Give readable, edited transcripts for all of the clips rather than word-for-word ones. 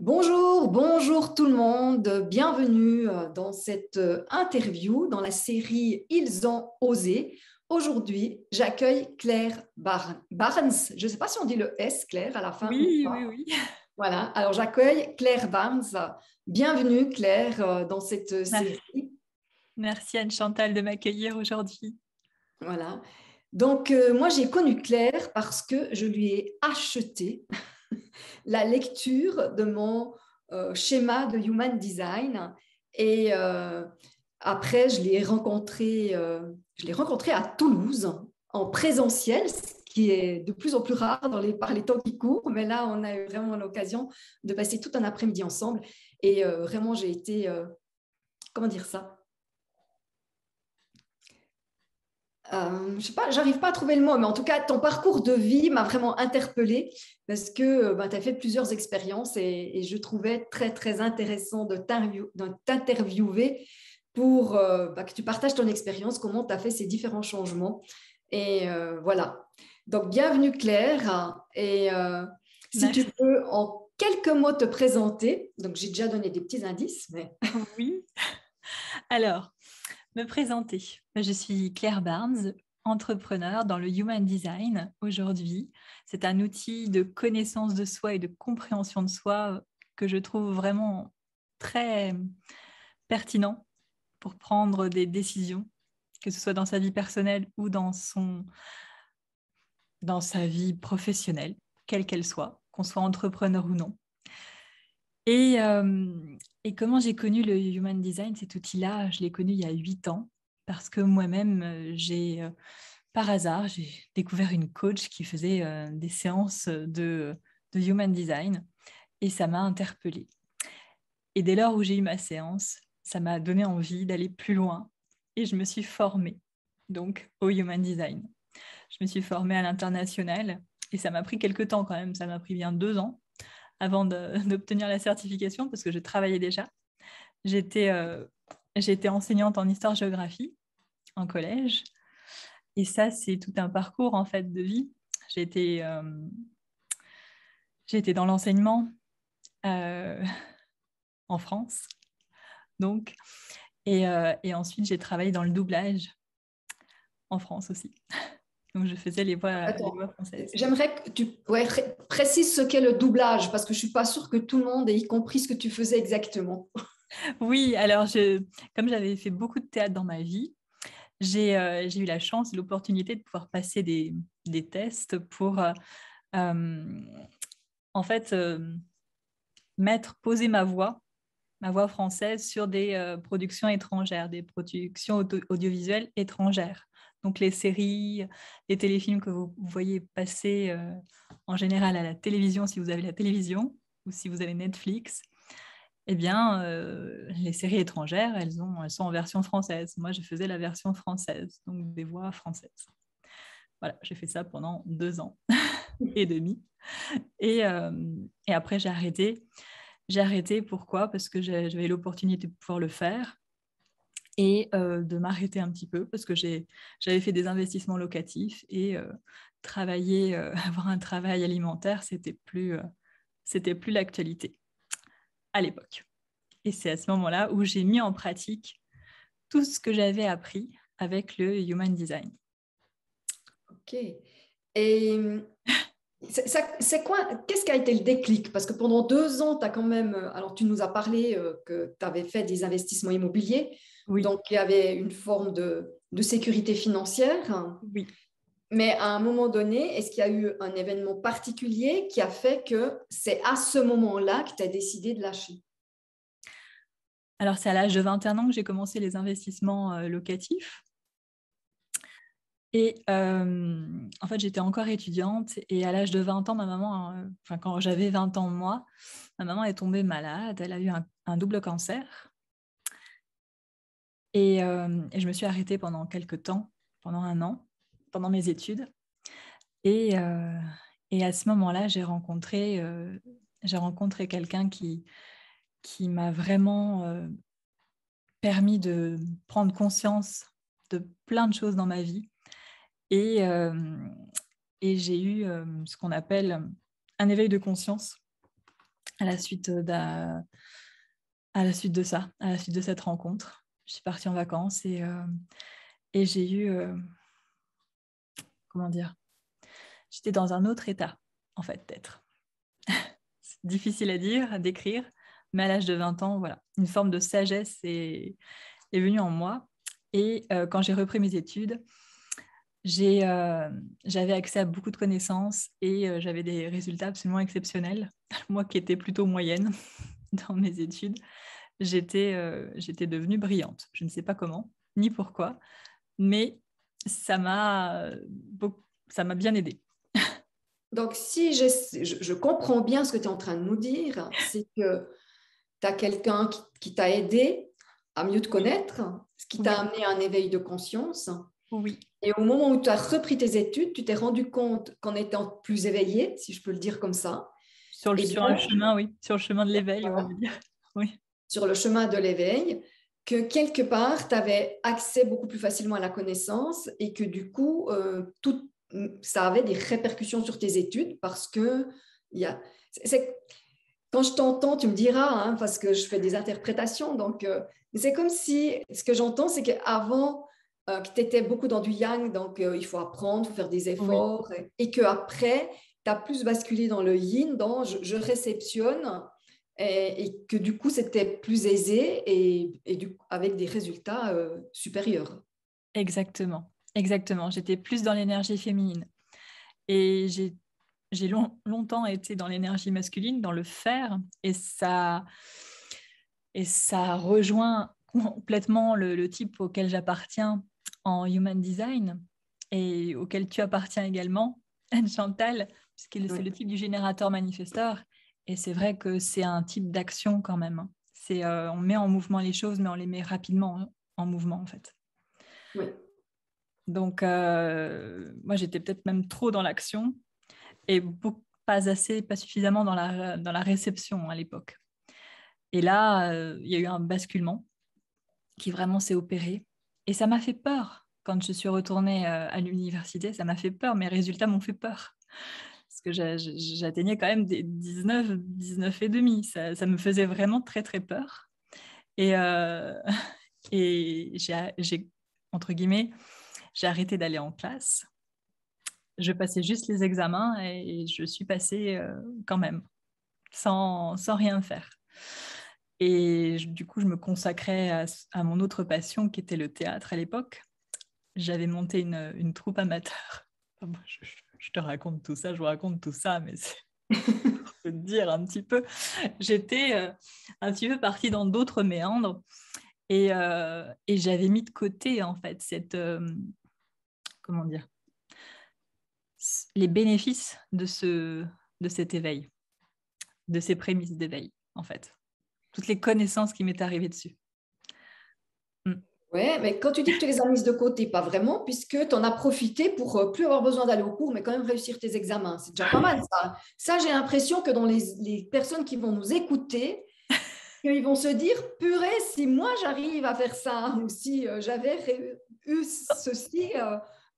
Bonjour, bonjour tout le monde, bienvenue dans cette interview dans la série Ils ont osé. Aujourd'hui, j'accueille Claire Barnes. Je ne sais pas si on dit le S, Claire, à la fin ou Oui, oui, pas. oui. Voilà, alors j'accueille Claire Barnes. Bienvenue Claire dans cette Merci, série. merci Anne-Chantal de m'accueillir aujourd'hui. Voilà. Donc, moi, j'ai connu Claire parce que je lui ai acheté la lecture de mon schéma de Human Design. Et après, je l'ai rencontré à Toulouse en présentiel, ce qui est de plus en plus rare par les temps qui courent. Mais là, on a eu vraiment l'occasion de passer tout un après-midi ensemble. Et vraiment, j'ai été, comment dire ça, je sais pas, j'arrive pas à trouver le mot, mais en tout cas, ton parcours de vie m'a vraiment interpellée parce que tu as fait plusieurs expériences et je trouvais très, très intéressant de t'interviewer pour que tu partages ton expérience, comment tu as fait ces différents changements. Et voilà. Donc, bienvenue Claire. Et si tu Merci. peux en quelques mots te présenter, donc j'ai déjà donné des petits indices, mais Oui. Alors, me présenter. Je suis Claire Barnes, entrepreneur dans le Human Design aujourd'hui. C'est un outil de connaissance de soi et de compréhension de soi que je trouve vraiment très pertinent pour prendre des décisions, que ce soit dans sa vie personnelle ou dans sa vie professionnelle, quelle qu'elle soit, qu'on soit entrepreneur ou non. Et, euh, et comment j'ai connu le Human Design, cet outil-là, je l'ai connu il y a 8 ans parce que moi-même, par hasard, j'ai découvert une coach qui faisait des séances de Human Design et ça m'a interpellée. Et dès lors où j'ai eu ma séance, ça m'a donné envie d'aller plus loin et je me suis formée donc au Human Design. Je me suis formée à l'international et ça m'a pris quelques temps quand même, ça m'a pris bien 2 ans avant d'obtenir la certification parce que je travaillais déjà. J'étais j'étais enseignante en histoire-géographie en collège et ça, c'est tout un parcours en fait de vie. J'ai été, euh, j'ai été dans l'enseignement euh, en France, donc, et ensuite j'ai travaillé dans le doublage en France aussi. Donc je faisais les attends, voix françaises. j'aimerais que tu précises ce qu'est le doublage parce que je ne suis pas sûre que tout le monde ait compris ce que tu faisais exactement. Oui, alors comme j'avais fait beaucoup de théâtre dans ma vie, j'ai eu la chance et l'opportunité de pouvoir passer des tests pour euh, en fait poser ma voix française sur des productions étrangères, des productions audiovisuelles étrangères. Donc les séries, les téléfilms que vous voyez passer en général à la télévision si vous avez la télévision ou si vous avez Netflix, eh bien, les séries étrangères, elles sont en version française. Moi, je faisais la version française, donc des voix françaises. Voilà, j'ai fait ça pendant 2 ans et demi. Et, euh, et après, j'ai arrêté. J'ai arrêté, pourquoi? Parce que j'avais l'opportunité de pouvoir le faire et de m'arrêter un petit peu parce que j'avais fait des investissements locatifs et travailler, avoir un travail alimentaire, c'était plus l'actualité à l'époque. Et c'est à ce moment-là où j'ai mis en pratique tout ce que j'avais appris avec le Human Design. Ok. Et c'est quoi, qu'est-ce qui a été le déclic? Parce que pendant 2 ans, tu as quand même, alors tu nous as parlé que tu avais fait des investissements immobiliers, Oui, donc il y avait une forme de sécurité financière. oui. Mais à un moment donné, est-ce qu'il y a eu un événement particulier qui a fait que c'est à ce moment-là que tu as décidé de lâcher? Alors, c'est à l'âge de 21 ans que j'ai commencé les investissements locatifs. Et en fait, j'étais encore étudiante et à l'âge de 20 ans, ma maman, enfin quand j'avais 20 ans moi, ma maman est tombée malade. Elle a eu un double cancer et je me suis arrêtée pendant quelques temps, pendant 1 an, pendant mes études. Et, euh, et à ce moment-là, j'ai rencontré quelqu'un qui m'a vraiment permis de prendre conscience de plein de choses dans ma vie. Et, euh, et j'ai eu ce qu'on appelle un éveil de conscience. à la suite à la suite de ça, à la suite de cette rencontre. Je suis partie en vacances et j'ai eu, comment dire, j'étais dans un autre état, en fait, d'être. C'est difficile à dire, à décrire, mais à l'âge de 20 ans, voilà, une forme de sagesse est venue en moi. Et quand j'ai repris mes études, j'avais accès à beaucoup de connaissances et j'avais des résultats absolument exceptionnels. Moi qui étais plutôt moyenne dans mes études, j'étais devenue brillante. Je ne sais pas comment, ni pourquoi, mais ça m'a bien aidée. Donc, si je comprends bien ce que tu es en train de nous dire, c'est que tu as quelqu'un qui t'a aidé à mieux te connaître, ce qui t'a Oui, amené à un éveil de conscience. oui. Et au moment où tu as repris tes études, tu t'es rendu compte qu'en étant plus éveillé, si je peux le dire comme ça, eh Sur un bien, chemin, oui, sur le chemin de l'éveil, on voilà, va dire. Oui, sur le chemin de l'éveil, que quelque part, tu avais accès beaucoup plus facilement à la connaissance et que du coup, ça avait des répercussions sur tes études parce que il y a, c'est, quand je t'entends, tu me diras, hein, parce que je fais des interprétations, donc c'est comme si, ce que j'entends, c'est qu'avant, que tu étais beaucoup dans du yang, donc il faut apprendre, il faut faire des oui, efforts, et qu'après, tu as plus basculé dans le yin, dans je réceptionne, et que du coup, c'était plus aisé et avec des résultats supérieurs. exactement. Exactement. J'étais plus dans l'énergie féminine. Et j'ai longtemps été dans l'énergie masculine, dans le faire, et ça rejoint complètement le type auquel j'appartiens en Human Design et auquel tu appartiens également, Anne-Chantal, puisque c'est Oui, le type du générateur manifesteur. Et c'est vrai que c'est un type d'action quand même, hein. On met en mouvement les choses, mais on les met rapidement en mouvement en fait. oui, Donc, moi, j'étais peut-être même trop dans l'action et pas assez, pas suffisamment dans la réception à l'époque. Et là, il y a eu un basculement qui vraiment s'est opéré. Et ça m'a fait peur. Quand je suis retournée à l'université, ça m'a fait peur. Mes résultats m'ont fait peur. Parce que j'atteignais quand même des 19 et demi. Ça me faisait vraiment très, très peur. Et, et entre guillemets, j'ai arrêté d'aller en classe. Je passais juste les examens et je suis passée quand même, sans rien faire. Et du coup, je me consacrais à mon autre passion qui était le théâtre à l'époque. J'avais monté une troupe amateur. Enfin, moi, je te raconte tout ça, je vous raconte tout ça, mais c'est pour te dire un petit peu. J'étais un petit peu partie dans d'autres méandres et j'avais mis de côté en fait comment dire, les bénéfices de cet éveil, de ces prémices d'éveil en fait. Toutes les connaissances qui m'étaient arrivées dessus. Mm. ouais, mais quand tu dis que tu les as mises de côté, pas vraiment, puisque tu en as profité pour plus avoir besoin d'aller au cours, mais quand même réussir tes examens. C'est déjà pas mal, ça. Ça, j'ai l'impression que dans les personnes qui vont nous écouter, ils vont se dire, purée, si moi j'arrive à faire ça, ou si j'avais eu ceci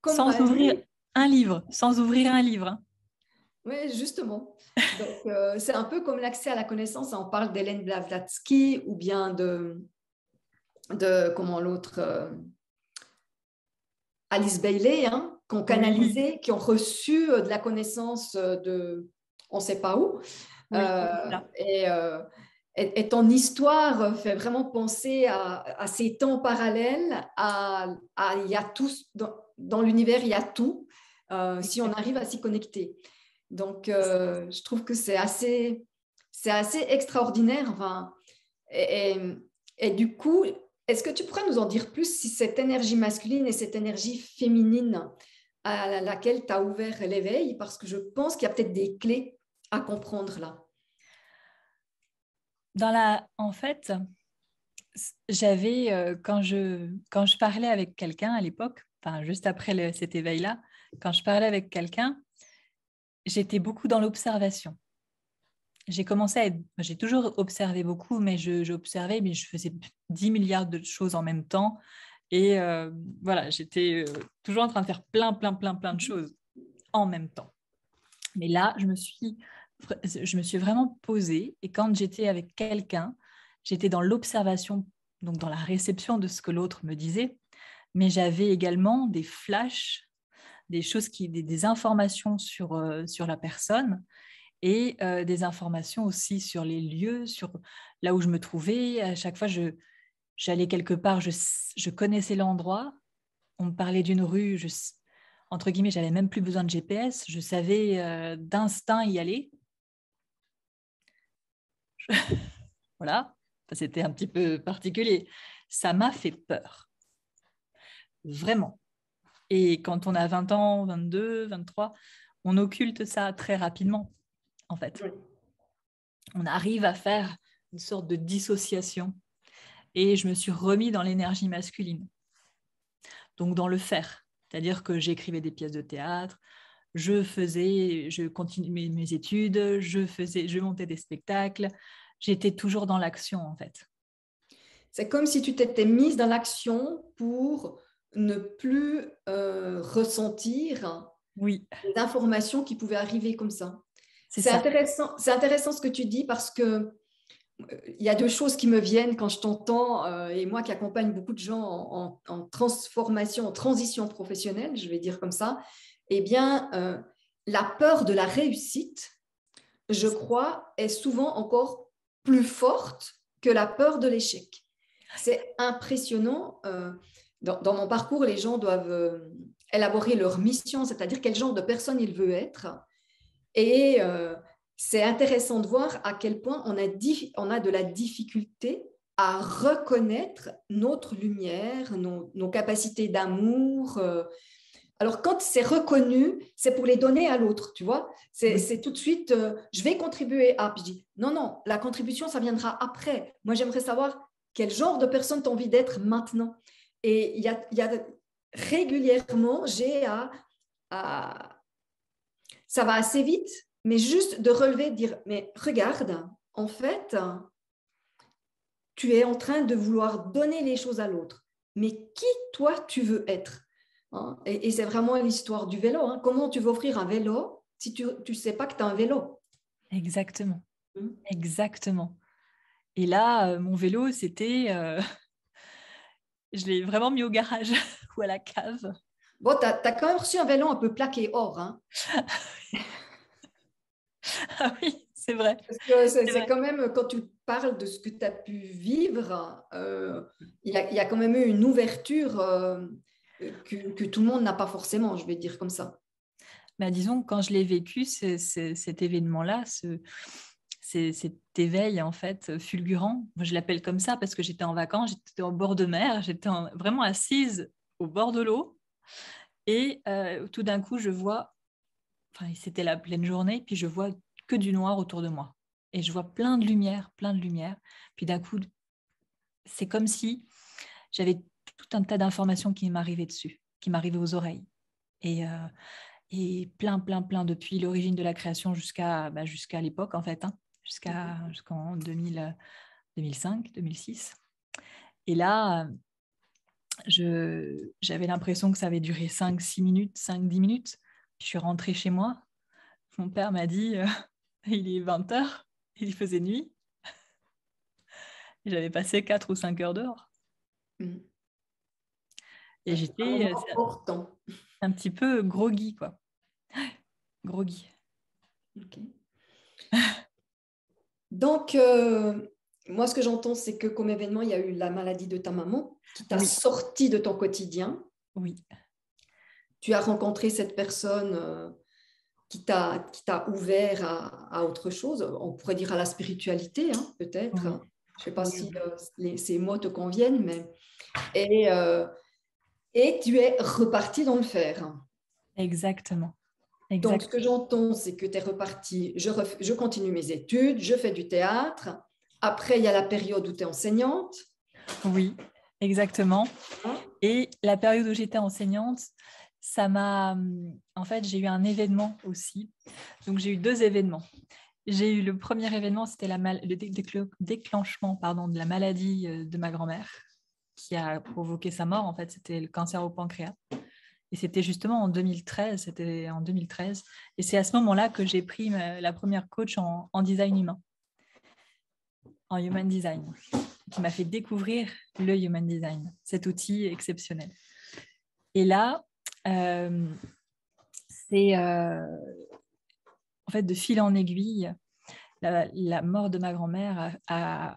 comme Sans ma ouvrir vie. un livre, sans ouvrir un livre, hein. Oui, justement. Donc, c'est un peu comme l'accès à la connaissance. On parle d'Hélène Blavatsky ou bien de comment l'autre, Alice Bailey, hein, qui ont Oui, canalisé, qui ont reçu de la connaissance de on ne sait pas où. oui, Euh, c'est ça. et, euh, et ton histoire fait vraiment penser à ces temps parallèles, il y a tout, dans l'univers, il y a tout, si on arrive à s'y connecter. Donc, je trouve que c'est assez extraordinaire. Enfin, et, et, et du coup, est-ce que tu pourrais nous en dire plus si cette énergie masculine et cette énergie féminine à laquelle tu as ouvert l'éveil? Parce que je pense qu'il y a peut-être des clés à comprendre là. En fait, j'avais quand je parlais avec quelqu'un à l'époque, enfin juste après cet éveil-là, quand je parlais avec quelqu'un, j'étais beaucoup dans l'observation. J'ai toujours observé beaucoup, mais j'observais, mais je faisais 10 milliards de choses en même temps. Et voilà, j'étais toujours en train de faire plein de choses en même temps. Mais là, je me suis je me suis vraiment posée et quand j'étais avec quelqu'un, j'étais dans l'observation, donc dans la réception de ce que l'autre me disait, mais j'avais également des flashs, des choses des informations sur la personne et des informations aussi sur les lieux, sur là où je me trouvais. À chaque fois, j'allais quelque part, je connaissais l'endroit. On me parlait d'une rue, entre guillemets, j'avais même plus besoin de GPS. Je savais d'instinct y aller. Voilà, c'était un petit peu particulier. Ça m'a fait peur, vraiment. Et quand on a 20 ans, 22, 23, on occulte ça très rapidement, en fait. Oui. On arrive à faire une sorte de dissociation. Et je me suis remis dans l'énergie masculine, donc dans le faire. C'est-à-dire que j'écrivais des pièces de théâtre, je continuais mes études, je montais des spectacles. J'étais toujours dans l'action, en fait. C'est comme si tu t'étais mise dans l'action pour ne plus ressentir Oui, les informations qui pouvaient arriver comme ça. c'est ça. C'est intéressant ce que tu dis parce que il y a deux choses qui me viennent quand je t'entends, et moi qui accompagne beaucoup de gens en transformation, en transition professionnelle, je vais dire comme ça, eh bien, la peur de la réussite, je crois, est souvent encore plus forte que la peur de l'échec. C'est impressionnant. Dans mon parcours, les gens doivent élaborer leur mission, c'est-à-dire quel genre de personne ils veulent être. Et c'est intéressant de voir à quel point on a de la difficulté à reconnaître notre lumière, nos capacités d'amour. Alors, quand c'est reconnu, c'est pour les donner à l'autre, tu vois. C'est tout de suite, je vais contribuer à. Puis je dis, non, non, la contribution, ça viendra après. Moi, j'aimerais savoir quel genre de personne tu as envie d'être maintenant. Et il y a régulièrement, ça va assez vite, mais juste de relever, de dire, mais regarde, en fait, tu es en train de vouloir donner les choses à l'autre. Mais qui, toi, tu veux être, hein? Et c'est vraiment l'histoire du vélo. Hein. Comment tu veux offrir un vélo si tu ne sais pas que tu as un vélo? Exactement. Exactement. Et là, mon vélo, je l'ai vraiment mis au garage ou à la cave. Bon, tu as quand même reçu un vélo un peu plaqué or. Hein. Ah oui, c'est vrai. Parce que C'est c'est vrai. quand même, quand tu parles de ce que tu as pu vivre, il y a quand même eu une ouverture que tout le monde n'a pas forcément, je vais dire comme ça. Bah, disons que quand je l'ai vécu, cet événement-là, cet éveil en fait fulgurant, moi, je l'appelle comme ça parce que j'étais en vacances, j'étais au bord de mer, vraiment assise au bord de l'eau et tout d'un coup je vois, enfin c'était la pleine journée, puis je vois que du noir autour de moi et je vois plein de lumière, puis d'un coup c'est comme si j'avais tout un tas d'informations qui m'arrivaient dessus, qui m'arrivaient aux oreilles et, euh, et plein depuis l'origine de la création jusqu'à l'époque en fait, hein, jusqu'en 2005, 2006. Et là, j'avais l'impression que ça avait duré 5-6 minutes, 5-10 minutes. Je suis rentrée chez moi. Mon père m'a dit, il est 20h, il faisait nuit. J'avais passé 4 ou 5 heures dehors. Mm. Et Un moment j'étais important. un petit peu groggy, quoi. Groggy. Okay. Donc, moi, ce que j'entends, c'est que comme événement, il y a eu la maladie de ta maman qui t'a Oui, sorti de ton quotidien. oui, Tu as rencontré cette personne qui t'a ouvert à autre chose. On pourrait dire à la spiritualité, hein, peut-être. oui, Je ne sais pas oui, si oui. ces mots te conviennent, mais... Et, euh, et tu es reparti dans le fer. Exactement. Donc, ce Exact. que j'entends, c'est que tu es reparti, je continue mes études, je fais du théâtre. Après, il y a la période où tu es enseignante. Oui, exactement. Hein. Et la période où j'étais enseignante, ça m'a... En fait, j'ai eu un événement aussi. Donc, j'ai eu 2 événements. J'ai eu le premier événement, c'était le déclenchement pardon, de la maladie de ma grand-mère qui a provoqué sa mort. En fait, c'était le cancer au pancréas. Et c'était justement en 2013, Et c'est à ce moment-là que j'ai pris la première coach en design humain, en human design, qui m'a fait découvrir le human design, cet outil exceptionnel. Et là, c'est en fait de fil en aiguille, la mort de ma grand-mère a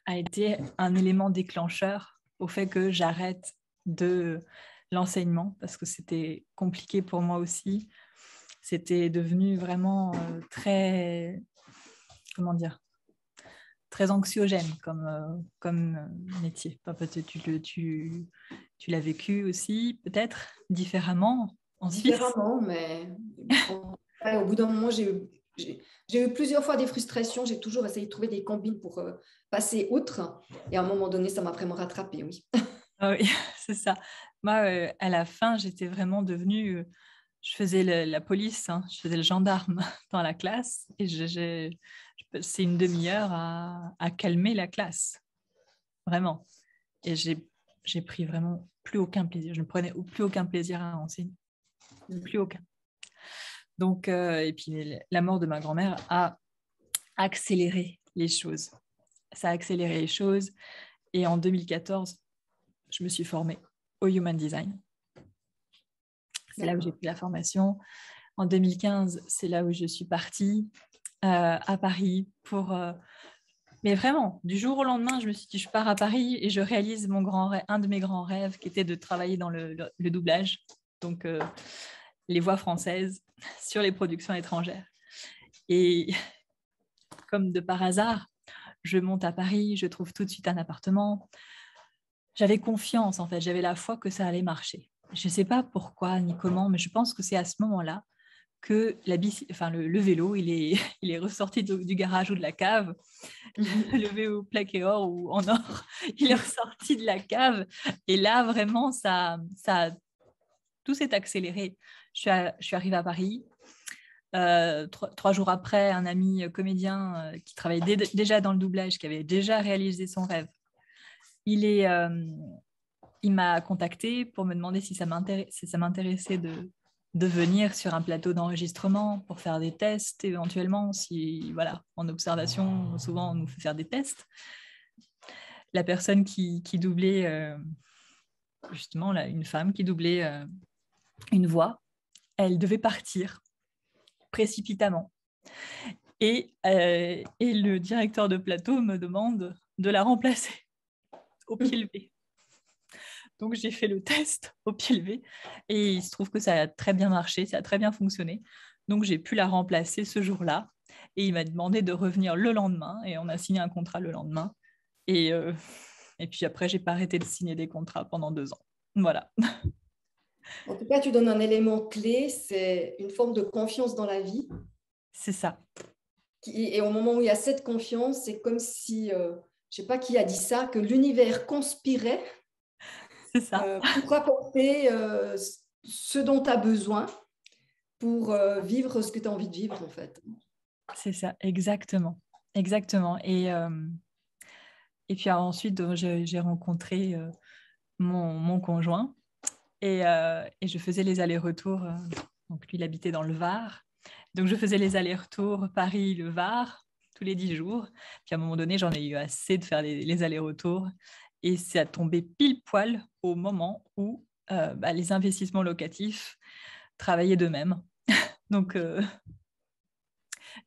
été un élément déclencheur au fait que j'arrête de l'enseignement parce que c'était compliqué pour moi aussi. C'était devenu vraiment très, comment dire, très anxiogène comme métier. Peut-être tu l'as vécu aussi, peut-être différemment en Suisse. Différemment, mais bon, ouais, au bout d'un moment, j'ai eu plusieurs fois des frustrations. J'ai toujours essayé de trouver des combines pour passer outre. Et à un moment donné, ça m'a vraiment rattrapée, oui. Ah oui, c'est ça. Moi, à la fin, j'étais vraiment devenue... je faisais la police, hein, je faisais le gendarme dans la classe et c'est une demi-heure à calmer la classe, vraiment. Et j'ai pris vraiment plus aucun plaisir. Je ne prenais plus aucun plaisir à enseigner. Plus aucun. Donc, et puis la mort de ma grand-mère a accéléré les choses. Ça a accéléré les choses. Et en 2014, je me suis formée au Human Design. C'est là où j'ai pris la formation. En 2015, c'est là où je suis partie à Paris pour... mais vraiment, du jour au lendemain, je me suis dit, je pars à Paris et je réalise un de mes grands rêves qui était de travailler dans le doublage, donc les voix françaises sur les productions étrangères. Et comme de par hasard, je monte à Paris, je trouve tout de suite un appartement. J'avais confiance, en fait, j'avais la foi que ça allait marcher. Je ne sais pas pourquoi ni comment, mais je pense que c'est à ce moment-là que le vélo, il est ressorti du garage ou de la cave. Le vélo plaqué or ou en or, il est ressorti de la cave. Et là, vraiment, tout s'est accéléré. Je suis arrivée à Paris. 3 jours après, un ami comédien qui travaillait déjà dans le doublage, qui avait déjà réalisé son rêve, il m'a contacté pour me demander si ça m'intéressait de venir sur un plateau d'enregistrement pour faire des tests éventuellement. Si, voilà, en observation, souvent on nous fait faire des tests. La personne qui doublait, justement, là, une femme qui doublait une voix, elle devait partir précipitamment. Et le directeur de plateau me demande de la remplacer au pied levé. Donc, j'ai fait le test au pied levé et il se trouve que ça a très bien marché, ça a très bien fonctionné. Donc, j'ai pu la remplacer ce jour-là et il m'a demandé de revenir le lendemain et on a signé un contrat le lendemain. Et puis après, je n'ai pas arrêté de signer des contrats pendant 2 ans. Voilà. En tout cas, tu donnes un élément clé, c'est une forme de confiance dans la vie. C'est ça. Et au moment où il y a cette confiance, c'est comme si, je ne sais pas qui a dit ça, que l'univers conspirait C'est ça. pour apporter ce dont tu as besoin pour vivre ce que tu as envie de vivre, en fait. C'est ça, exactement. Exactement. Et puis ensuite, j'ai rencontré mon conjoint et je faisais les allers-retours. Donc lui, il habitait dans le Var. Donc je faisais les allers-retours Paris-Le Var tous les 10 jours. Puis à un moment donné, j'en ai eu assez de faire les allers-retours. Et ça a tombé pile poil au moment où les investissements locatifs travaillaient d'eux-mêmes. Donc,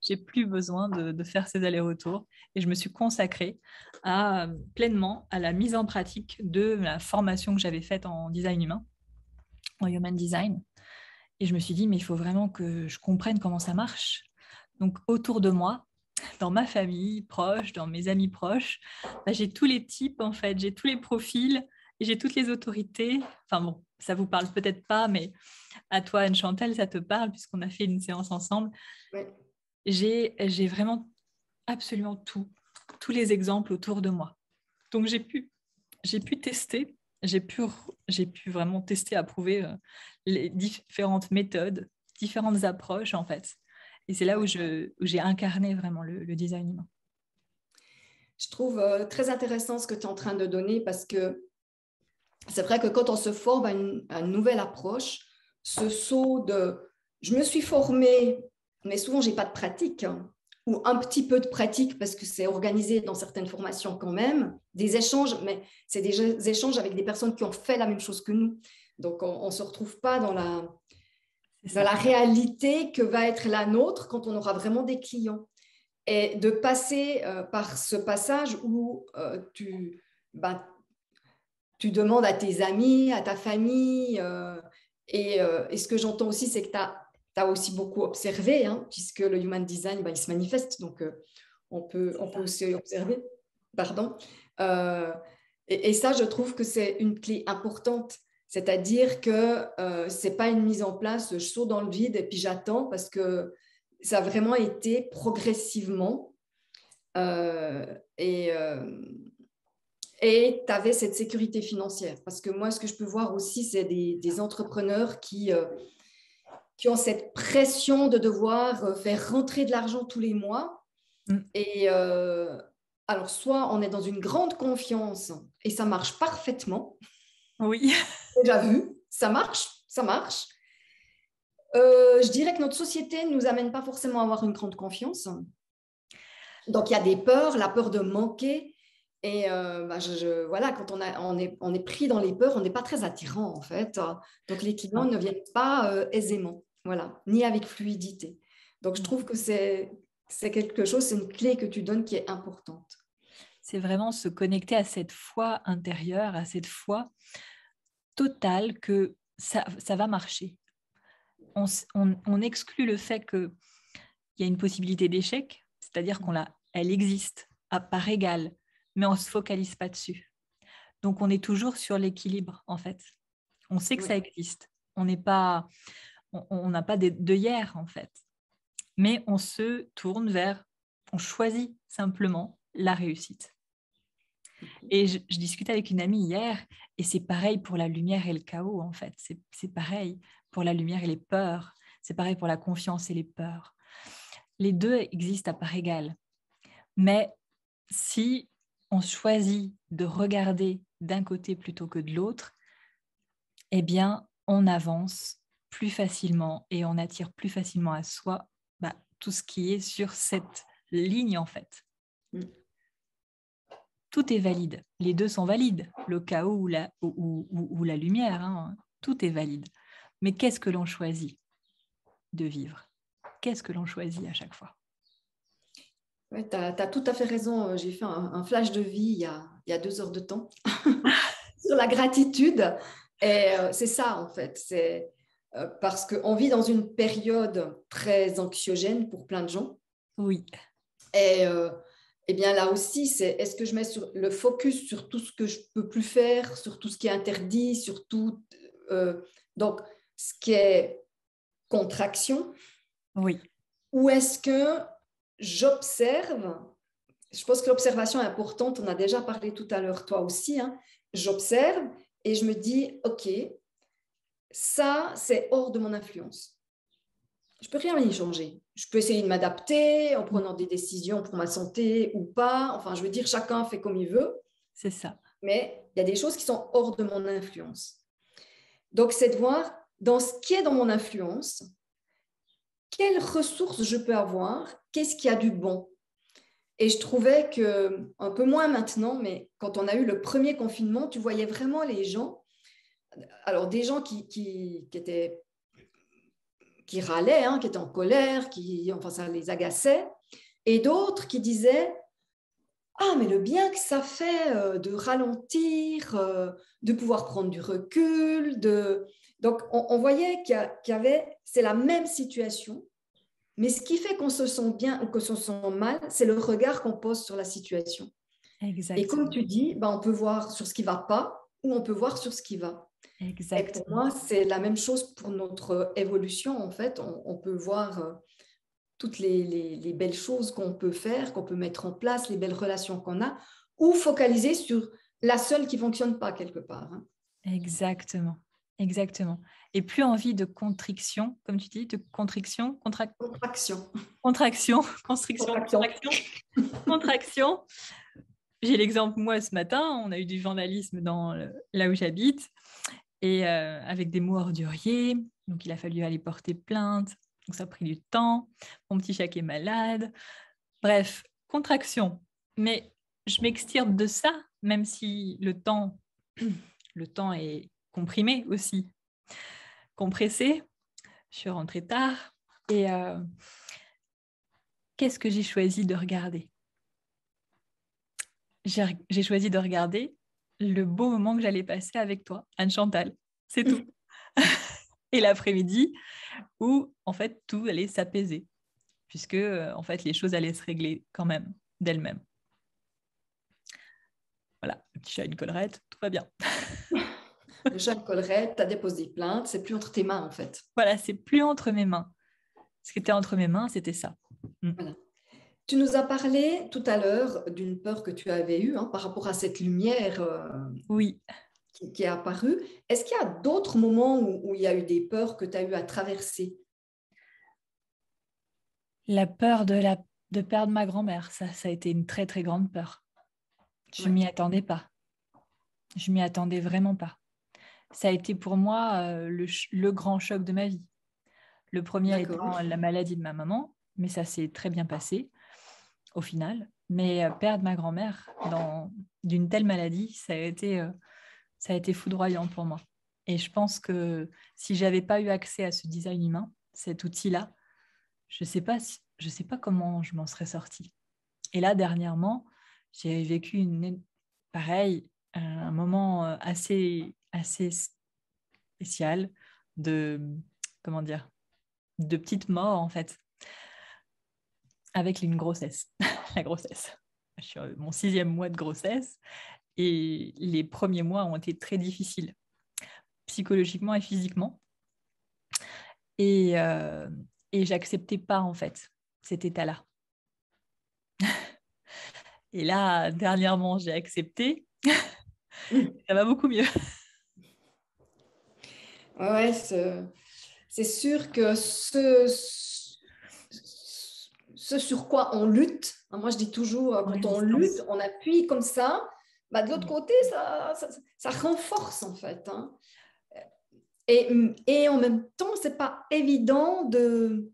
j'ai plus besoin de faire ces allers-retours et je me suis consacrée pleinement à la mise en pratique de la formation que j'avais faite en design humain, en human design. Et je me suis dit, mais il faut vraiment que je comprenne comment ça marche. Donc, autour de moi, dans ma famille proche, dans mes amis proches, j'ai tous les types, en fait, j'ai tous les profils et j'ai toutes les autorités. Enfin bon, ça vous parle peut-être pas, mais à toi, Anne-Chantal, ça te parle puisqu'on a fait une séance ensemble. Oui. J'ai vraiment absolument tous les exemples autour de moi. Donc, j'ai pu tester, j'ai pu vraiment tester, approuver les différentes méthodes, différentes approches, en fait. Et c'est là où j'ai incarné vraiment le design humain. Je trouve très intéressant ce que tu es en train de donner parce que c'est vrai que quand on se forme à une nouvelle approche, ce saut de je me suis formée, mais souvent je n'ai pas de pratique, hein, ou un petit peu de pratique parce que c'est organisé dans certaines formations quand même, des échanges, mais c'est des échanges avec des personnes qui ont fait la même chose que nous. Donc on ne se retrouve pas dans la réalité que va être la nôtre quand on aura vraiment des clients. Et de passer par ce passage où tu demandes à tes amis, à ta famille, et ce que j'entends aussi, c'est que tu as aussi beaucoup observé, hein, puisque le human design, il se manifeste, donc on peut aussi observer. Pardon. Et ça, je trouve que c'est une clé importante, c'est-à-dire que ce n'est pas une mise en place, je saute dans le vide et puis j'attends, parce que ça a vraiment été progressivement. Et tu avais cette sécurité financière. Parce que moi, ce que je peux voir aussi, c'est des entrepreneurs qui ont cette pression de devoir faire rentrer de l'argent tous les mois. Et alors, soit on est dans une grande confiance et ça marche parfaitement. Oui. Déjà vu, ça marche, ça marche. Je dirais que notre société ne nous amène pas forcément à avoir une grande confiance. Donc, il y a des peurs, la peur de manquer. Et voilà, quand on est pris dans les peurs, on n'est pas très attirant, en fait. Donc, les clients ne viennent pas aisément, voilà, ni avec fluidité. Donc, je trouve que c'est quelque chose, c'est une clé que tu donnes qui est importante. C'est vraiment se connecter à cette foi intérieure, à cette foi totale que ça va marcher. On exclut le fait qu'il y a une possibilité d'échec, c'est-à-dire elle existe à part égale, mais on ne se focalise pas dessus. Donc, on est toujours sur l'équilibre, en fait. On sait que ça existe. On n'a pas d'œillère, en fait. Mais on se tourne on choisit simplement la réussite. Et je discutais avec une amie hier, et c'est pareil pour la lumière et le chaos, en fait. C'est pareil pour la lumière et les peurs. C'est pareil pour la confiance et les peurs. Les deux existent à part égale. Mais si on choisit de regarder d'un côté plutôt que de l'autre, eh bien, on avance plus facilement et on attire plus facilement à soi tout ce qui est sur cette ligne, en fait. Tout est valide. Les deux sont valides. Le chaos ou la lumière, hein, tout est valide. Mais qu'est-ce que l'on choisit de vivre? Qu'est-ce que l'on choisit à chaque fois? Ouais, tu as tout à fait raison. J'ai fait un flash de vie il y a 2 heures de temps sur la gratitude. Et c'est ça, en fait. C'est parce qu'on vit dans une période très anxiogène pour plein de gens. Oui. Et bien là aussi, est-ce que je mets le focus sur tout ce que je ne peux plus faire, sur tout ce qui est interdit, sur tout. Donc, ce qui est contraction. Oui. Ou est-ce que j'observe? Je pense que l'observation est importante. On a déjà parlé tout à l'heure, toi aussi. Hein. J'observe et je me dis, OK, ça, c'est hors de mon influence. Je ne peux rien y changer. Je peux essayer de m'adapter en prenant des décisions pour ma santé ou pas. Enfin, je veux dire, chacun fait comme il veut. C'est ça. Mais il y a des choses qui sont hors de mon influence. Donc, c'est de voir dans ce qui est dans mon influence, quelles ressources je peux avoir, qu'est-ce qui a du bon. Et je trouvais que, un peu moins maintenant, mais quand on a eu le premier confinement, tu voyais vraiment les gens, alors des gens qui râlaient, hein, qui étaient en colère, enfin ça les agaçait, et d'autres qui disaient « Ah, mais le bien que ça fait de ralentir, de pouvoir prendre du recul. » Donc, on voyait qu'il y avait, c'est la même situation, mais ce qui fait qu'on se sent bien ou qu'on se sent mal, c'est le regard qu'on pose sur la situation. Exactement. Et comme tu dis, on peut voir sur ce qui ne va pas ou on peut voir sur ce qui va. Exactement. Et pour moi, c'est la même chose pour notre évolution. En fait, on peut voir toutes les belles choses qu'on peut faire, qu'on peut mettre en place, les belles relations qu'on a, ou focaliser sur la seule qui ne fonctionne pas quelque part. Hein. Exactement. Exactement. Et plus envie de constriction, comme tu dis, de contraction, Contraction. contraction, constriction, Contraction. contraction, contraction, j'ai l'exemple, moi, ce matin, on a eu du vandalisme là où j'habite, et avec des mots orduriers. Donc, il a fallu aller porter plainte. Donc, ça a pris du temps. Mon petit chat est malade. Bref, contraction. Mais je m'extirpe de ça, même si le temps est comprimé aussi, compressé. Je suis rentrée tard. Et qu'est-ce que j'ai choisi de regarder? J'ai choisi de regarder le beau moment que j'allais passer avec toi, Anne-Chantal. C'est tout. Et l'après-midi, où en fait tout allait s'apaiser, puisque en fait les choses allaient se régler quand même d'elles-mêmes. Voilà, le petit chat a une collerette, tout va bien. Le chat a une collerette, tu as déposé plainte, c'est plus entre tes mains en fait. Voilà, c'est plus entre mes mains. Ce qui était entre mes mains, c'était ça. Voilà. Tu nous as parlé tout à l'heure d'une peur que tu avais eue par rapport à cette lumière Oui. qui est apparue. Est-ce qu'il y a d'autres moments où il y a eu des peurs que tu as eu à traverser? La peur de perdre ma grand-mère, ça a été une très très grande peur. Je m'y attendais pas. Je m'y attendais vraiment pas. Ça a été pour moi le grand choc de ma vie. Le premier étant la maladie de ma maman, mais ça s'est très bien passé au final. Mais perdre ma grand-mère d'une telle maladie, ça a été foudroyant pour moi. Et je pense que si j'avais pas eu accès à ce design humain, cet outil-là, je sais pas comment je m'en serais sortie. Et là, dernièrement, j'ai vécu pareil, un moment assez spécial comment dire, de petite mort en fait, avec une grossesse, la grossesse. Je suis mon 6e mois de grossesse et les premiers mois ont été très difficiles, psychologiquement et physiquement. Et j'acceptais pas en fait cet état-là. Et là, dernièrement, j'ai accepté. Ça va beaucoup mieux. Ouais, c'est sûr que ce sur quoi on lutte, moi je dis toujours, quand on lutte, on appuie comme ça, de l'autre côté, ça renforce en fait. Et en même temps, ce n'est pas évident de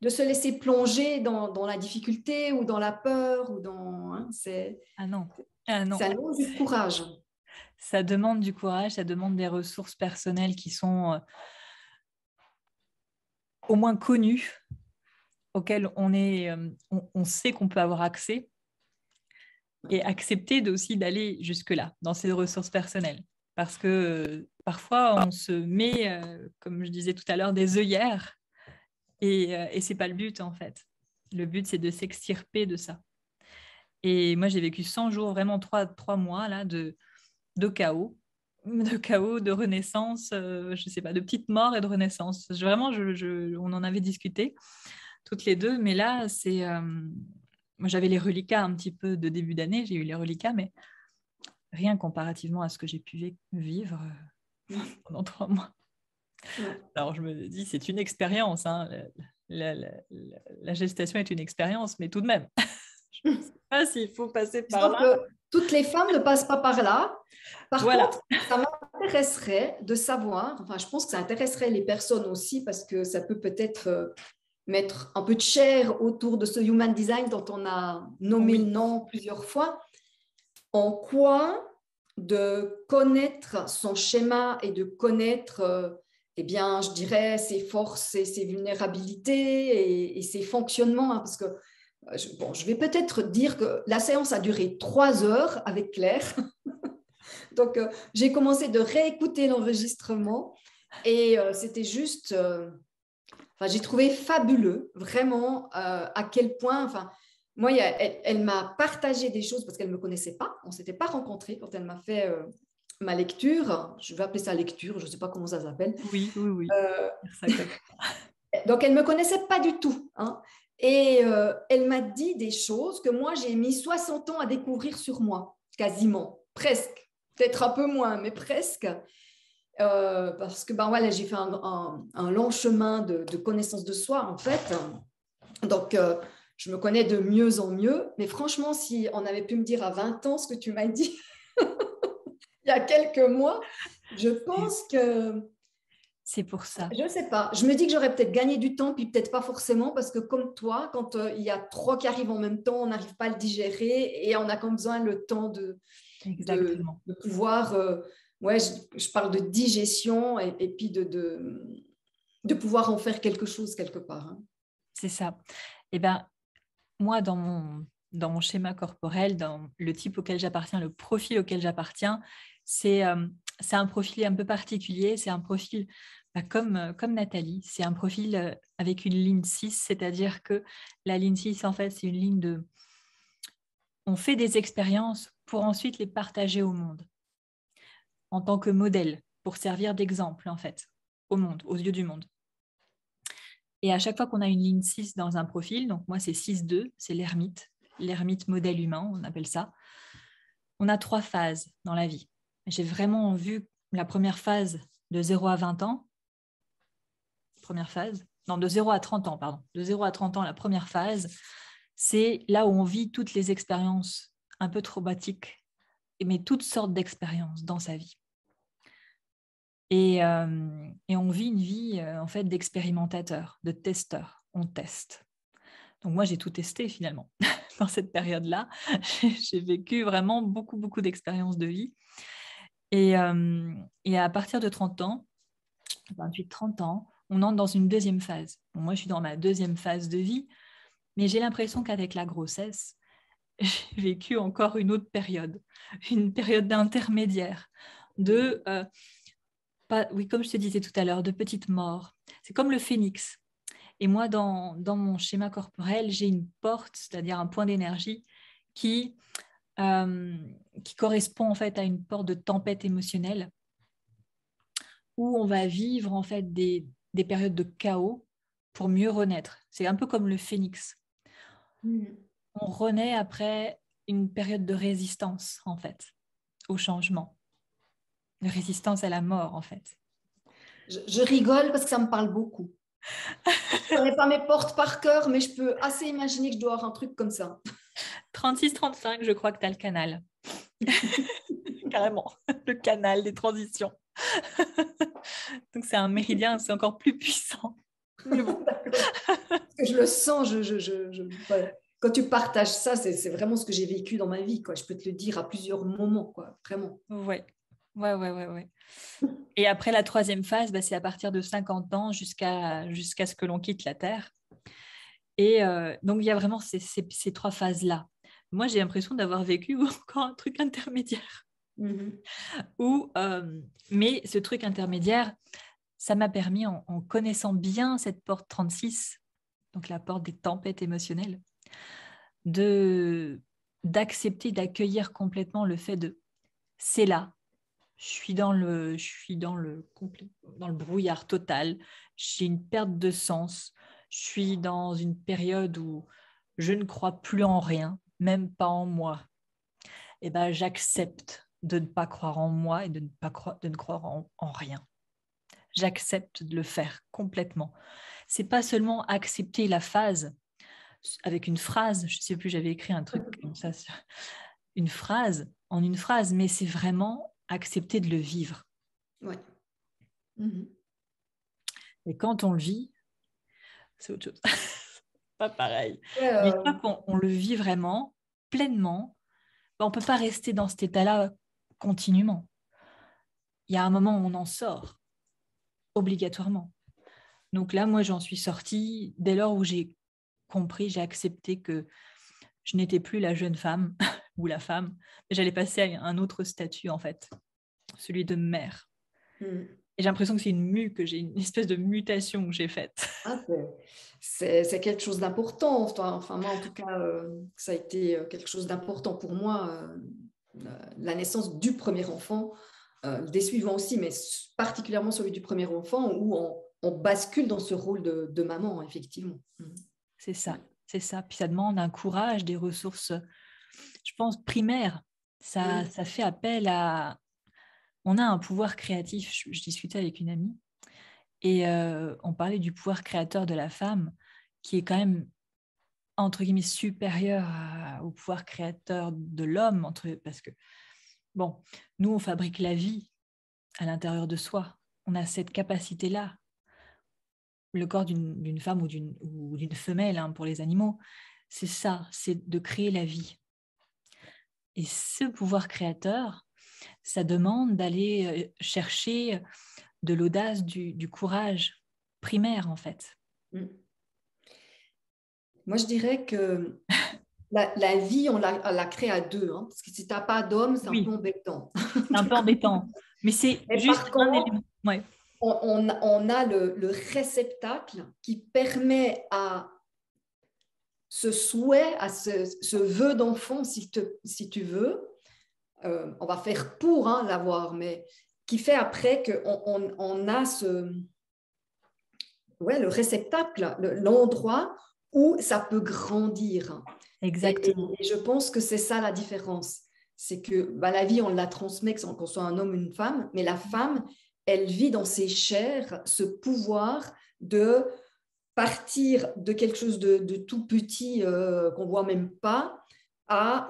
se laisser plonger dans la difficulté ou dans la peur. Ah non. Ça demande du courage. Ça demande du courage, ça demande des ressources personnelles qui sont au moins connues, auxquelles on sait qu'on peut avoir accès, et accepter aussi d'aller jusque-là, dans ces ressources personnelles. Parce que parfois, on se met, comme je disais tout à l'heure, des œillères, et ce n'est pas le but, en fait. Le but, c'est de s'extirper de ça. Et moi, j'ai vécu 100 jours, vraiment 3 mois là, de chaos, de renaissance, je ne sais pas, de petites morts et de renaissance. Vraiment, on en avait discuté toutes les deux, mais là, moi, j'avais les reliquats un petit peu de début d'année, j'ai eu les reliquats, mais rien comparativement à ce que j'ai pu vivre pendant 3 mois. Alors, je me dis, c'est une expérience, hein. La gestation est une expérience, mais tout de même, je ne sais pas s'il faut passer par là. Toutes les femmes ne passent pas par là. Par contre, ça m'intéresserait de savoir, je pense que ça intéresserait les personnes aussi parce que ça peut peut-être mettre un peu de chair autour de ce human design dont on a nommé le nom plusieurs fois. En quoi de connaître son schéma et de connaître, je dirais, ses forces et ses vulnérabilités et ses fonctionnements, parce que je vais peut-être dire que la séance a duré 3 heures avec Claire. Donc, j'ai commencé de réécouter l'enregistrement et c'était juste... j'ai trouvé fabuleux, vraiment, à quel point... moi, elle m'a partagé des choses parce qu'elle ne me connaissait pas. On ne s'était pas rencontrés quand elle m'a fait ma lecture. Je vais appeler ça lecture, je ne sais pas comment ça s'appelle. Oui. Donc, elle ne me connaissait pas du tout. Et elle m'a dit des choses que moi, j'ai mis 60 ans à découvrir sur moi, quasiment, presque. Peut-être un peu moins, mais presque. Parce que voilà, j'ai fait un long chemin de connaissance de soi, en fait. Donc, je me connais de mieux en mieux. Mais franchement, si on avait pu me dire à 20 ans ce que tu m'as dit il y a quelques mois, je pense que C'est pour ça. je ne sais pas. Je me dis que j'aurais peut-être gagné du temps, puis peut-être pas forcément, parce que comme toi, quand il y a trois qui arrivent en même temps, on n'arrive pas à le digérer et on a comme besoin le temps Exactement. de pouvoir, ouais, je parle de digestion et puis de pouvoir en faire quelque chose quelque part. Hein. C'est ça. Eh bien, moi, dans mon schéma corporel, dans le type auquel j'appartiens, le profil auquel j'appartiens, c'est un profil un peu particulier. C'est un profil comme Nathalie. C'est un profil avec une ligne 6, c'est-à-dire que la ligne 6, en fait, c'est une ligne de... On fait des expériences pour ensuite les partager au monde, en tant que modèle, pour servir d'exemple, en fait, au monde, aux yeux du monde. Et à chaque fois qu'on a une ligne 6 dans un profil, donc moi c'est 6-2, c'est l'ermite modèle humain, on appelle ça, on a 3 phases dans la vie. J'ai vraiment vu la première phase de 0 à 20 ans, de 0 à 30 ans, pardon. De 0 à 30 ans, la première phase, c'est là où on vit toutes les expériences un peu traumatiques, mais toutes sortes d'expériences dans sa vie. Et on vit une vie en fait d'expérimentateur, de testeur. On teste. Donc moi, j'ai tout testé finalement dans cette période-là. J'ai vécu vraiment beaucoup, beaucoup d'expériences de vie. Et à partir de 30 ans, 28-30 ans, on entre dans une deuxième phase. Bon, moi, je suis dans ma deuxième phase de vie, mais j'ai l'impression qu'avec la grossesse, j'ai vécu encore une autre période, une période d'intermédiaire, oui, comme je te disais tout à l'heure, de petites morts. C'est comme le phénix. Et moi, dans mon schéma corporel, j'ai une porte, c'est-à-dire un point d'énergie qui correspond en fait à une porte de tempête émotionnelle où on va vivre en fait des périodes de chaos pour mieux renaître. C'est un peu comme le phénix. On renaît après une période de résistance en fait au changement, de résistance à la mort en fait. Je rigole parce que ça me parle beaucoup. Je ne connais pas mes portes par cœur, mais je peux assez imaginer que je dois avoir un truc comme ça. 36-35, je crois que tu as le canal. Carrément, le canal des transitions. Donc c'est un méridien, c'est encore plus puissant. Mais bon, parce que je le sens, voilà. Quand tu partages ça, c'est vraiment ce que j'ai vécu dans ma vie. Quoi. Je peux te le dire à plusieurs moments, quoi, vraiment. Ouais. Et après la troisième phase, c'est à partir de 50 ans jusqu'à ce que l'on quitte la Terre. Et donc il y a vraiment ces 3 phases-là. Moi, j'ai l'impression d'avoir vécu encore un truc intermédiaire. Mais ce truc intermédiaire, ça m'a permis, en connaissant bien cette porte 36, donc la porte des tempêtes émotionnelles, d'accepter, d'accueillir complètement le fait de c'est là, je suis dans le brouillard total, j'ai une perte de sens, je suis dans une période où je ne crois plus en rien, même pas en moi. Et ben, j'accepte de ne pas croire en moi et de ne croire en rien. J'accepte de le faire complètement. C'est pas seulement accepter la phase avec une phrase, je sais plus, j'avais écrit un truc comme ça, une phrase, mais c'est vraiment accepter de le vivre. Ouais. Et quand on le vit, c'est autre chose. Pas pareil. Ouais, Mais une fois qu'on le vit vraiment, pleinement, on ne peut pas rester dans cet état-là continuellement. Il y a un moment où on en sort, obligatoirement. Donc là, moi, j'en suis sortie dès lors où j'ai compris, j'ai accepté que je n'étais plus la jeune femme ou la femme, mais j'allais passer à un autre statut, en fait, celui de mère. Et j'ai l'impression que c'est une espèce de mutation que j'ai faite. Ah, c'est quelque chose d'important. Enfin, moi, en tout cas, ça a été quelque chose d'important pour moi, la naissance du premier enfant, des suivants aussi, mais particulièrement celui du premier enfant, où on bascule dans ce rôle de maman, effectivement. C'est ça. Puis ça demande un courage, des ressources, je pense, primaires. Ça fait appel à... On a un pouvoir créatif. Je discutais avec une amie et on parlait du pouvoir créateur de la femme qui est quand même entre guillemets, supérieur au pouvoir créateur de l'homme, parce que, bon, nous, on fabrique la vie à l'intérieur de soi. On a cette capacité-là. Le corps d'une femme ou d'une femelle, hein, pour les animaux, c'est ça, c'est de créer la vie. Et ce pouvoir créateur, ça demande d'aller chercher de l'audace, du courage primaire, en fait. Moi, je dirais que la vie, on la crée à deux, hein, parce que si tu n'as pas d'homme, c'est un peu Oui, embêtant. c'est un peu embêtant, mais c'est Mais juste par un contre, élément. Ouais. on a le réceptacle qui permet à ce souhait, à ce vœu d'enfant, si tu veux, on va faire pour l'avoir, mais qui fait après qu'on a le réceptacle, l'endroit où ça peut grandir. Exactement. Et je pense que c'est ça la différence. C'est que la vie, on la transmet, qu'on soit un homme ou une femme, mais la femme, elle vit dans ses chairs ce pouvoir de partir de quelque chose de tout petit qu'on ne voit même pas à...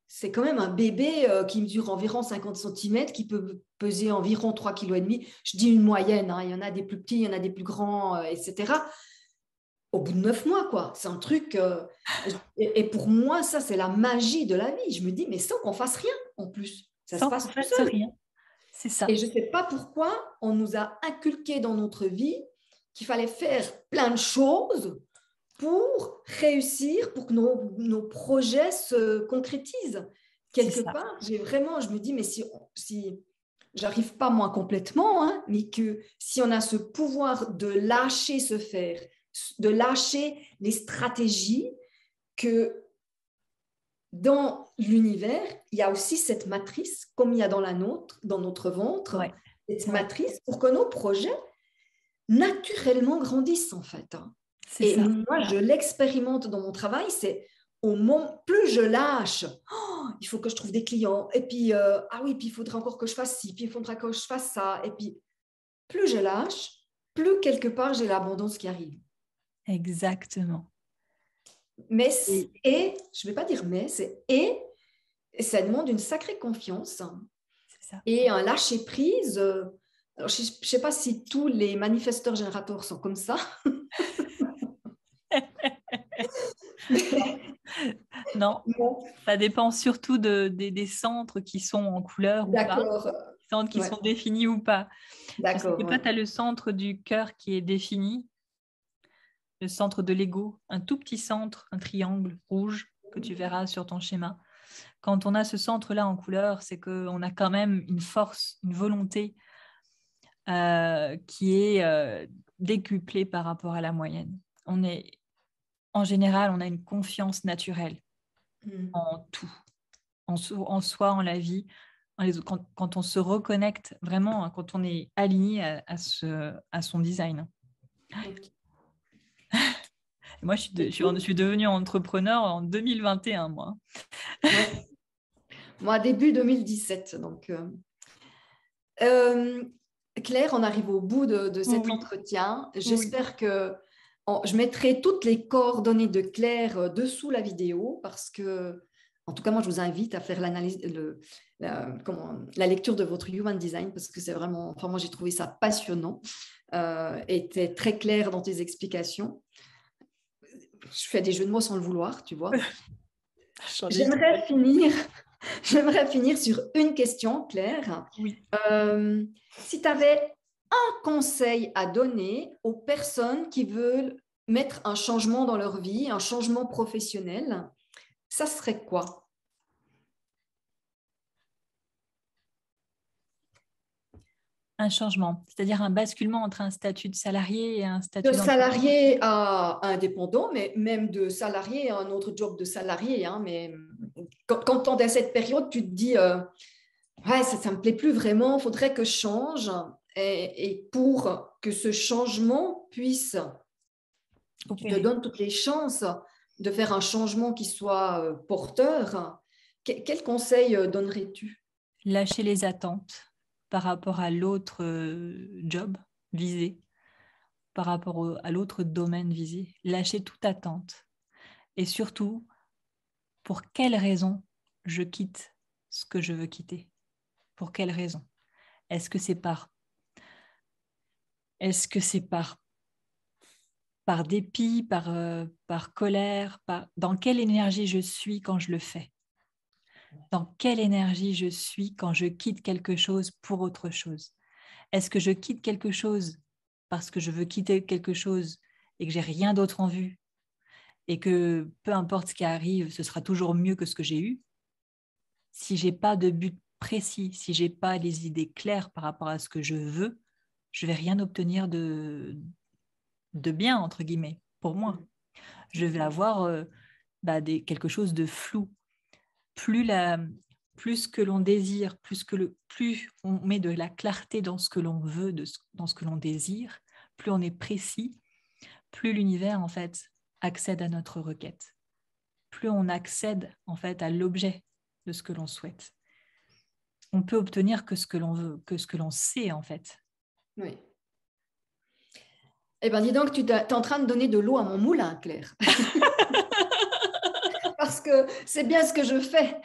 C'est quand même un bébé qui mesure environ 50 cm, qui peut peser environ 3,5 kg. Je dis une moyenne, il y en a des plus petits, il y en a des plus grands, etc. Au bout de 9 mois, quoi. C'est un truc... et pour moi, ça, c'est la magie de la vie. Je me dis, mais sans qu'on fasse rien, en plus. Ça se Sans qu'on passe tout fasse seul. rien. C'est ça. Et je ne sais pas pourquoi on nous a inculqué dans notre vie qu'il fallait faire plein de choses pour réussir, pour que nos projets se concrétisent. Quelque part, je me dis, mais si j'arrive pas moi complètement, mais que si on a ce pouvoir de lâcher se faire, de lâcher les stratégies, que dans l'univers, il y a aussi cette matrice, comme il y a dans notre ventre, Ouais. cette matrice pour que nos projets naturellement grandissent en fait. Et ça. moi, je l'expérimente dans mon travail, c'est au moment, plus je lâche, il faut que je trouve des clients, et puis, puis il faudrait encore que je fasse ci, puis il faudra que je fasse ça, et puis plus je lâche, plus quelque part j'ai l'abondance qui arrive. Exactement. Mais, je ne vais pas dire mais, et ça demande une sacrée confiance et un lâcher-prise. Alors, je ne sais pas si tous les manifesteurs générateurs sont comme ça. Non, ça dépend surtout des centres qui sont en couleur ou pas, des centres qui sont définis ou pas. D'accord. Toi, tu as le centre du cœur qui est défini, le centre de l'ego, un tout petit centre, un triangle rouge que tu verras sur ton schéma. Quand on a ce centre-là en couleur, c'est qu'on a quand même une force, une volonté qui est décuplée par rapport à la moyenne. En général, on a une confiance naturelle en tout, en soi, en la vie. Quand on se reconnecte vraiment, quand on est aligné à son design. Okay. Moi, je suis devenue entrepreneur en 2021, moi. Ouais. Moi, début 2017. Donc, Claire, on arrive au bout de cet entretien. J'espère que je mettrai toutes les coordonnées de Claire dessous la vidéo parce que, en tout cas, moi, je vous invite à faire l'analyse, la lecture de votre Human Design parce que c'est vraiment, enfin, moi, j'ai trouvé ça passionnant et tu es très clair dans tes explications. Je fais des jeux de mots sans le vouloir, tu vois. J'aimerais finir sur une question, Claire. Oui. Si tu avais un conseil à donner aux personnes qui veulent mettre un changement dans leur vie, un changement professionnel, ça serait quoi? Un changement, c'est-à-dire un basculement entre un statut de salarié et un statut de salarié à indépendant, mais même de salarié à un autre job de salarié. Mais quand tu es dans cette période, tu te dis ouais, ça ne me plaît plus vraiment, il faudrait que je change. Et pour que ce changement puisse, tu te donnes toutes les chances de faire un changement qui soit porteur. Quel conseil donnerais-tu? Lâcher les attentes par rapport à l'autre job visé, par rapport à l'autre domaine visé. Lâcher toute attente. Et surtout, pour quelle raison je quitte ce que je veux quitter? Pour quelle raison? Est-ce que c'est par dépit, par colère, dans quelle énergie je suis quand je le fais? Dans quelle énergie je suis quand je quitte quelque chose pour autre chose? Est-ce que je quitte quelque chose parce que je veux quitter quelque chose et que j'ai rien d'autre en vue et que peu importe ce qui arrive, ce sera toujours mieux que ce que j'ai eu? Si j'ai pas de but précis, si j'ai pas les idées claires par rapport à ce que je veux, je vais rien obtenir de bien, entre guillemets, pour moi. Je vais avoir quelque chose de flou. Plus ce que l'on désire, plus on met de la clarté dans ce que l'on veut, dans ce que l'on désire, plus on est précis, plus l'univers, en fait, accède à notre requête. Plus on accède, en fait, à l'objet de ce que l'on souhaite. On peut obtenir que ce que l'on veut, que ce que l'on sait, en fait. Oui. Eh bien, dis donc, tu es en train de donner de l'eau à mon moulin, Claire. Parce que c'est bien ce que je fais.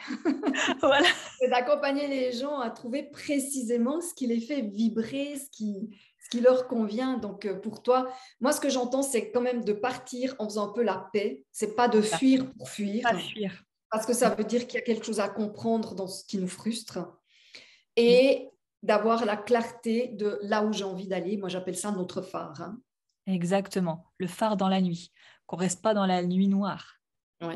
Voilà. C'est d'accompagner les gens à trouver précisément ce qui les fait vibrer, ce qui leur convient. Donc, pour toi, moi, ce que j'entends, c'est quand même de partir en faisant un peu la paix. C'est pas de fuir pour fuir. Pas fuir. Parce que ça veut dire qu'il y a quelque chose à comprendre dans ce qui nous frustre. Et d'avoir la clarté de là où j'ai envie d'aller. Moi, j'appelle ça notre phare. Hein. Exactement. Le phare dans la nuit. Qu'on ne reste pas dans la nuit noire. Oui.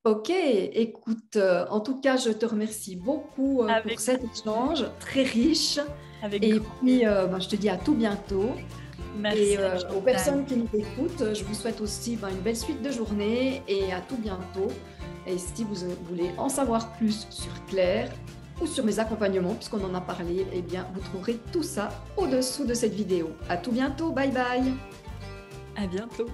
Ok, écoute, en tout cas, je te remercie beaucoup pour cet échange très riche. Et puis, je te dis à tout bientôt. Merci. Et aux personnes qui nous écoutent, je vous souhaite aussi une belle suite de journée et à tout bientôt. Et si vous voulez en savoir plus sur Claire ou sur mes accompagnements, puisqu'on en a parlé, eh bien, vous trouverez tout ça au-dessous de cette vidéo. À tout bientôt, bye bye. À bientôt.